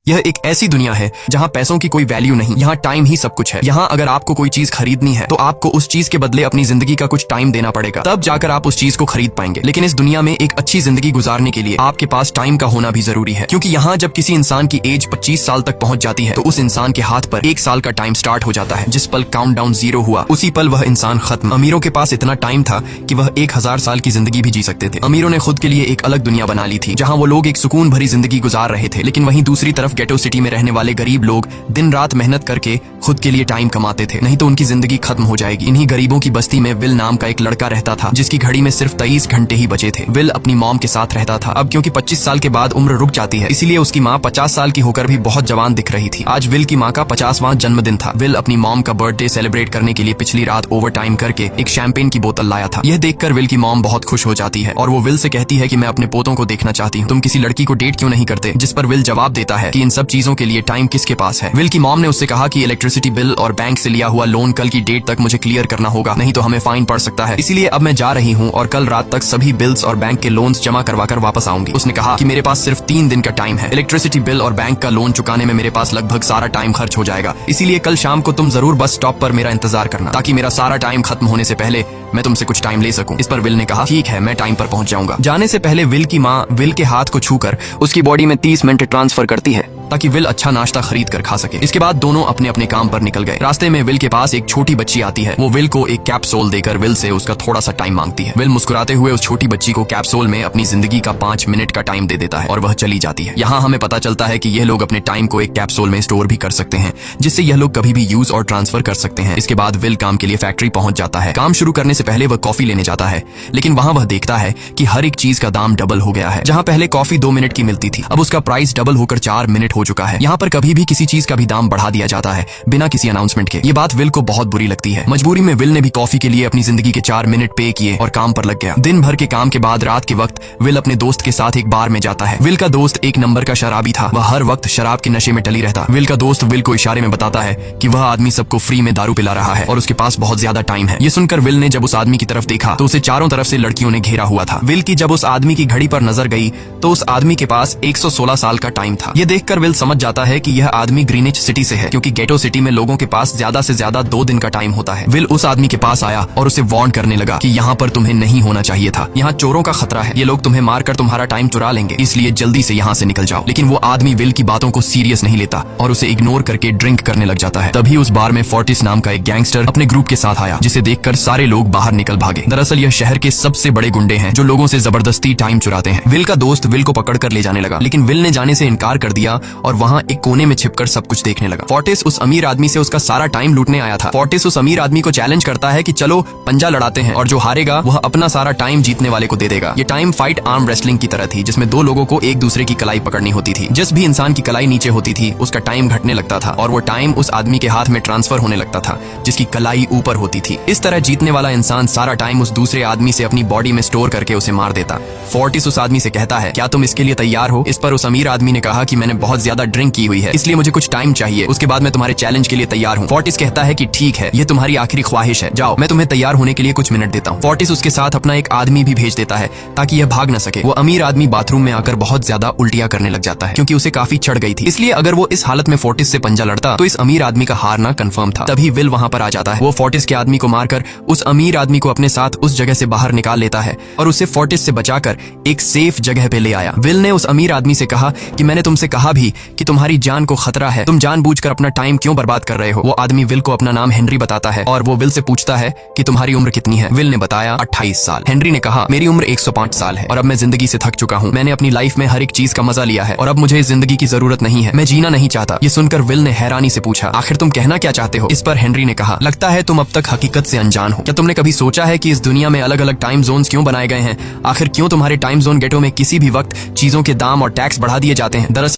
यह एक ऐसी दुनिया है जहाँ पैसों की कोई वैल्यू नहीं, यहाँ टाइम ही सब कुछ है। यहाँ अगर आपको कोई चीज खरीदनी है तो आपको उस चीज के बदले अपनी जिंदगी का कुछ टाइम देना पड़ेगा, तब जाकर आप उस चीज को खरीद पाएंगे। लेकिन इस दुनिया में एक अच्छी जिंदगी गुजारने के लिए आपके पास टाइम का होना भी जरूरी है, क्योंकि यहाँ जब किसी इंसान की एज 25 साल तक पहुंच जाती है तो उस इंसान के हाथ पर 1 साल का टाइम स्टार्ट हो जाता है। जिस पल काउंटडाउन 0 हुआ उसी पल वह इंसान खत्म। अमीरों के पास इतना टाइम था कि वह 1000 साल की जिंदगी भी जी सकते थे। अमीरों ने खुद के लिए एक अलग दुनिया बना ली थी जहाँ वो लोग एक सुकून भरी जिंदगी गुजार रहे थे, लेकिन वहीं दूसरी तरफ गेटो सिटी में रहने वाले गरीब लोग दिन रात मेहनत करके खुद के लिए टाइम कमाते थे, नहीं तो उनकी जिंदगी खत्म हो जाएगी। इन्हीं गरीबों की बस्ती में विल नाम का एक लड़का रहता था जिसकी घड़ी में सिर्फ 23 घंटे ही बचे थे। विल अपनी मॉम के साथ रहता था। अब क्योंकि 25 साल के बाद उम्र रुक जाती है, इसीलिए उसकी माँ 50 साल की होकर भी बहुत जवान दिख रही थी। आज विल की माँ का 50वां जन्मदिन था। विल अपनी मॉम का बर्थडे सेलिब्रेट करने के लिए पिछली रात ओवर टाइम करके एक शैंपेन की बोतल लाया था। यह देखकर विल की मॉम बहुत खुश हो जाती है और वो विल से कहती है कि मैं अपने पोतों को देखना चाहती हूँ, तुम किसी लड़की को डेट क्यों नहीं करते? जिस पर विल जवाब देता है कि इन सब चीजों के लिए टाइम किसके पास है। विल की मॉम ने उससे कहा कि इलेक्ट्रिसिटी बिल और बैंक से लिया हुआ लोन कल की डेट तक मुझे क्लियर करना होगा, नहीं तो हमें फाइन पड़ सकता है। इसीलिए अब मैं जा रही हूँ और कल रात तक सभी बिल्स और बैंक के लोन्स जमा करवाकर वापस आऊंगी। उसने कहा कि मेरे पास सिर्फ 3 दिन का टाइम है। इलेक्ट्रिसिटी बिल और बैंक का लोन चुकाने में मेरे पास लगभग सारा टाइम खर्च हो जाएगा, इसीलिए कल शाम को तुम जरूर बस स्टॉप पर मेरा इंतजार करना, ताकि मेरा सारा टाइम खत्म होने से पहले मैं तुमसे कुछ टाइम ले सकूं। इस पर विल ने कहा ठीक है, मैं टाइम पर पहुंच जाऊंगा। जाने से पहले विल की माँ विल के हाथ को छूकर उसकी बॉडी में 30 मिनट ट्रांसफर करती है ताकि विल अच्छा नाश्ता खरीद कर खा सके। इसके बाद दोनों अपने अपने काम पर निकल गए। रास्ते में विल के पास एक छोटी बच्ची आती है। वो विल को एक कैप्सूल देकर विल से उसका थोड़ा सा टाइम मांगती है। विल मुस्कुराते हुए उस छोटी बच्ची को कैप्सूल में अपनी जिंदगी का 5 मिनट का टाइम दे देता है और वह चली जाती है। यहाँ हमें पता चलता है कि यह लोग अपने टाइम को एक कैप्सूल में स्टोर भी कर सकते हैं, जिससे यह लोग कभी भी यूज और ट्रांसफर कर सकते हैं। इसके बाद विल काम के लिए फैक्ट्री पहुंच जाता है। काम शुरू करने से पहले वह कॉफी लेने जाता है, लेकिन वहाँ वह देखता है कि हर एक चीज का दाम डबल हो गया है। जहाँ पहले कॉफी 2 मिनट की मिलती थी, अब उसका प्राइस डबल होकर 4 मिनट हो चुका है। यहाँ पर कभी भी किसी चीज का भी दाम बढ़ा दिया जाता है बिना किसी अनाउंसमेंट के। ये बात विल को बहुत बुरी लगती है। मजबूरी में विल ने भी कॉफी के लिए अपनी जिंदगी के 4 मिनट पे किए और काम पर लग गया। दिन भर के काम के बाद रात के वक्त विल अपने दोस्त के साथ एक बार में जाता है। विल का दोस्त एक नंबर का शराबी था। वह हर वक्त शराब के नशे में टली रहता। विल का दोस्त विल को इशारे में बताता है कि वह आदमी सबको फ्री में दारू पिला रहा है और उसके पास बहुत ज्यादा टाइम है। ये सुनकर विल ने जब उस आदमी की तरफ देखा तो उसे चारों तरफ से लड़कियों ने घेरा हुआ था। विल की जब उस आदमी की घड़ी पर नजर गई तो उस आदमी के पास 116 साल का टाइम था। ये देखकर विल समझ जाता है कि यह आदमी ग्रीनिच सिटी से है, क्योंकि गेटो सिटी में लोगों के पास ज्यादा से ज्यादा 2 दिन का टाइम होता है। विल उस आदमी के पास आया और उसे वार्न करने लगा कि यहाँ पर तुम्हें नहीं होना चाहिए था। यहाँ चोरों का खतरा है, ये लोग तुम्हें मारकर तुम्हारा टाइम चुरा लेंगे, इसलिए जल्दी से यहाँ से निकल जाओ। लेकिन वो आदमी विल की बातों को सीरियस नहीं लेता और उसे इग्नोर करके ड्रिंक करने लग जाता है। तभी उस बार में फोर्टिस नाम का एक गैंगस्टर अपने ग्रुप के साथ आया, जिसे देखकर सारे लोग बाहर निकल भागे। दरअसल यह शहर के सबसे बड़े गुंडे हैं जो लोगों से जबरदस्ती टाइम चुराते हैं। विल का दोस्त विल को पकड़कर ले जाने लगा, लेकिन विल ने जाने से इनकार कर दिया और वहाँ एक कोने में छिपकर सब कुछ देखने लगा। फोर्टिस उस अमीर आदमी से उसका सारा टाइम लूटने आया था। फोर्टिस उस अमीर आदमी को चैलेंज करता है कि चलो पंजा लड़ाते हैं और जो हारेगा वह अपना सारा टाइम जीतने वाले को दे देगा। ये टाइम फाइट आर्म रेसलिंग की तरह थी, जिसमें 2 लोगों को एक दूसरे की कलाई पकड़नी होती थी। जिस भी इंसान की कलाई नीचे होती थी उसका टाइम घटने लगता था और वो टाइम उस आदमी के हाथ में ट्रांसफर होने लगता था जिसकी कलाई ऊपर होती थी। इस तरह जीतने वाला इंसान सारा टाइम उस दूसरे आदमी से अपनी बॉडी में स्टोर करके उसे मार देता। फोर्टिस उस आदमी से कहता है क्या तुम इसके लिए तैयार हो? इस पर उस अमीर आदमी ने कहा कि मैंने बहुत ज्यादा ड्रिंक की हुई है, इसलिए मुझे कुछ टाइम चाहिए, उसके बाद मैं तुम्हारे चैलेंज के लिए तैयार हूँ। फोर्टिस कहता है कि ठीक है, ये तुम्हारी आखिरी ख्वाहिश है, जाओ मैं तुम्हें तैयार होने के लिए कुछ मिनट देता हूँ। फोर्टिस उसके साथ अपना एक आदमी भी भेज देता है ताकि यह भाग न सके। वो अमीर आदमी बाथरूम में आकर बहुत ज्यादा उल्टियां करने लग जाता है क्योंकि उसे काफी चढ़ गई थी, इसलिए अगर वो इस हालत में फोर्टिस से पंजा लड़ता तो इस अमीर आदमी का हारना कंफर्म था। तभी विल वहां पर आ जाता है। वो फोर्टिस के आदमी को मारकर उस अमीर आदमी को अपने साथ उस जगह से बाहर निकाल लेता है और उसे फोर्टिस से बचाकर एक सेफ जगह पे ले आया। विल ने उस अमीर आदमी से कहा कि मैंने तुमसे कहा भी कि तुम्हारी जान को खतरा है, तुम जानबूझकर अपना टाइम क्यों बर्बाद कर रहे हो? वो आदमी विल को अपना नाम हेनरी बताता है और वो विल से पूछता है कि तुम्हारी उम्र कितनी है? विल ने बताया 28 साल। हेनरी ने कहा मेरी उम्र 105 साल है और अब मैं जिंदगी से थक चुका हूँ। मैंने अपनी लाइफ में हर एक चीज का मजा लिया है और अब मुझे इस जिंदगी की जरूरत नहीं है, मैं जीना नहीं चाहता। ये सुनकर विल ने हैरानी से पूछा आखिर तुम कहना क्या चाहते हो? इस पर हेनरी ने कहा लगता है तुम अब तक हकीकत से अनजान हो। क्या तुमने कभी सोचा है कि इस दुनिया में अलग अलग टाइम जोन्स क्यों बनाए गए हैं? आखिर क्यों तुम्हारे टाइम जोन गेटो में किसी भी वक्त चीजों के दाम और टैक्स बढ़ा दिए जाते हैं? दरअसल